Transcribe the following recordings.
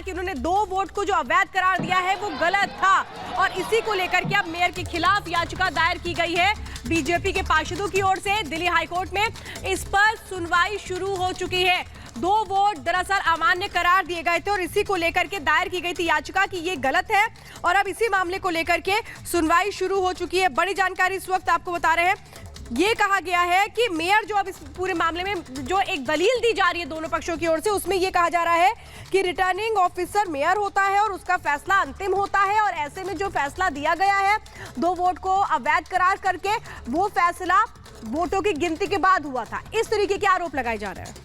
कि उन्होंने 2 वोट को जो अवैध करार दिया है वो गलत था और इसी को लेकर के अब मेयर के खिलाफ याचिका दायर की गई है बीजेपी के पार्षदों की ओर से दिल्ली हाईकोर्ट में। इस पर सुनवाई शुरू हो चुकी है। 2 वोट दरअसल अमान्य करार दिए गए थे और इसी को लेकर के दायर की गई थी याचिका कि ये गलत है और अब इसी मामले को लेकर के सुनवाई शुरू हो चुकी है। बड़ी जानकारी इस वक्त आपको बता रहे हैं। ये कहा गया है कि मेयर जो अब इस पूरे मामले में जो एक दलील दी जा रही है दोनों पक्षों की ओर से, उसमें यह कहा जा रहा है कि रिटर्निंग ऑफिसर मेयर होता है और उसका फैसला अंतिम होता है और ऐसे में जो फैसला दिया गया है 2 वोट को अवैध करार करके, वो फैसला वोटों की गिनती के बाद हुआ था। इस तरीके के आरोप लगाए जा रहे हैं।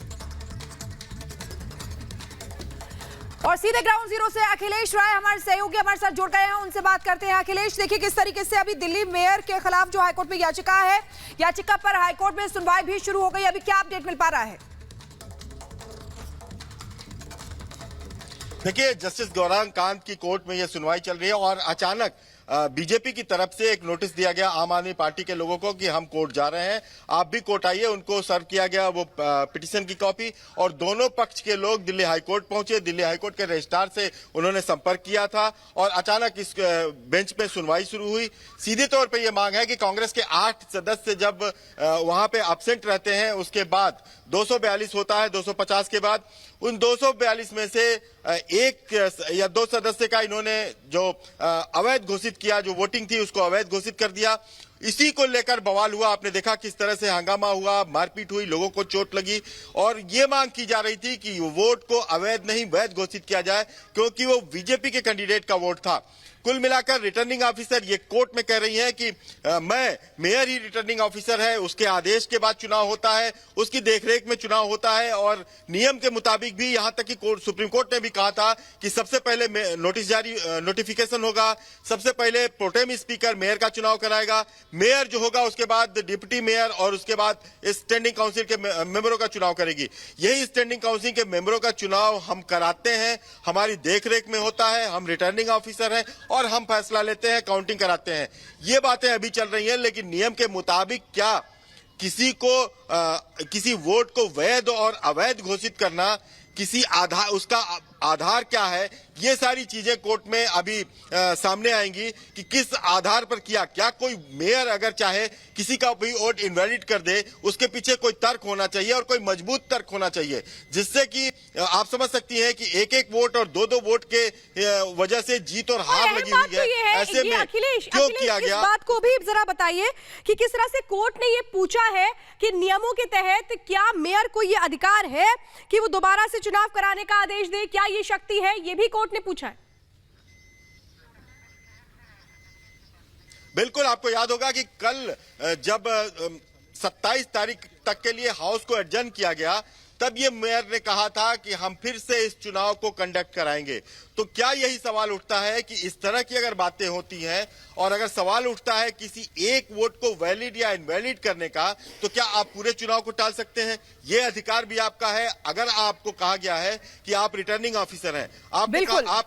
और सीधे ग्राउंड जीरो से अखिलेश राय हमारे सहयोगी हमारे साथ जुड़ गए हैं, उनसे बात करते हैं। अखिलेश, देखिए किस तरीके से अभी दिल्ली मेयर के खिलाफ जो हाईकोर्ट में याचिका है, याचिका पर हाईकोर्ट में सुनवाई भी शुरू हो गई, अभी क्या अपडेट मिल पा रहा है? देखिए, जस्टिस गौरांग कांत की कोर्ट में यह सुनवाई चल रही है और अचानक बीजेपी की तरफ से एक नोटिस दिया गया आम आदमी पार्टी के लोगों को कि हम कोर्ट जा रहे हैं, आप भी कोर्ट आइए। उनको सर्व किया गया वो पिटीशन की कॉपी और दोनों पक्ष के लोग दिल्ली हाईकोर्ट पहुंचे। दिल्ली हाईकोर्ट के रजिस्ट्रार से उन्होंने संपर्क किया था और अचानक इस बेंच पे सुनवाई शुरू हुई। सीधे तौर पर यह मांग है कि कांग्रेस के 8 सदस्य जब वहां पे एब्सेंट रहते हैं, उसके बाद 242 होता है, 250 के बाद उन 242 में से 1 या 2 सदस्य का इन्होंने जो अवैध घोषित किया, जो वोटिंग थी उसको अवैध घोषित कर दिया। इसी को लेकर बवाल हुआ। आपने देखा किस तरह से हंगामा हुआ, मारपीट हुई, लोगों को चोट लगी और ये मांग की जा रही थी कि वोट को अवैध नहीं वैध घोषित किया जाए क्योंकि वो बीजेपी के कैंडिडेट का वोट था। कुल मिलाकर रिटर्निंग ऑफिसर ये कोर्ट में कह रही है कि मेयर ही रिटर्निंग ऑफिसर है, उसके आदेश के बाद चुनाव होता है, उसकी देखरेख में चुनाव होता है और नियम के मुताबिक भी, यहां तक कि सुप्रीम कोर्ट ने भी कहा था कि सबसे पहले नोटिफिकेशन होगा, सबसे पहले प्रोटेम स्पीकर मेयर का चुनाव कराएगा, मेयर जो होगा उसके बाद डिप्टी मेयर और उसके बाद स्टैंडिंग काउंसिल के मेंबरों का चुनाव करेगी। यही स्टैंडिंग काउंसिल के मेंबरों का चुनाव हम कराते हैं, हमारी देखरेख में होता है, हम रिटर्निंग ऑफिसर हैं और हम फैसला लेते हैं, काउंटिंग कराते हैं। ये बातें अभी चल रही हैं, लेकिन नियम के मुताबिक क्या किसी किसी वोट को वैध और अवैध घोषित करना, किसी आधार, उसका आधार क्या है, ये सारी चीजें कोर्ट में अभी सामने आएंगी कि किस आधार पर किया। क्या कोई मेयर अगर चाहे किसी का भी वोट इनवैलिड कर दे, उसके पीछे कोई तर्क होना चाहिए और कोई मजबूत तर्क होना चाहिए, जिससे कि आप समझ सकती हैं कि 1-1 वोट और 2-2 वोट के वजह से जीत और हार लगी हुई है। ऐसे में क्यों किया गया? इस बात को भी जरा बताइए कि किस तरह से कोर्ट ने ये पूछा है कि नियमों के तहत क्या मेयर को ये अधिकार है कि वो दोबारा से चुनाव कराने का आदेश दे, क्या ये शक्ति है? ये भी कोर्ट ने पूछा है। बिल्कुल, आपको याद होगा कि कल जब 27 तारीख तक के लिए हाउस को एडजर्न किया गया, तब ये मेयर ने कहा था कि हम फिर से इस चुनाव को कंडक्ट कराएंगे। तो क्या यही सवाल उठता है कि इस तरह की अगर बातें होती हैं और अगर सवाल उठता है किसी एक वोट को वैलिड या इनवैलिड करने का, तो क्या आप पूरे चुनाव को टाल सकते हैं? ये अधिकार भी आपका है। अगर आपको कहा गया है कि आप रिटर्निंग ऑफिसर हैं, आप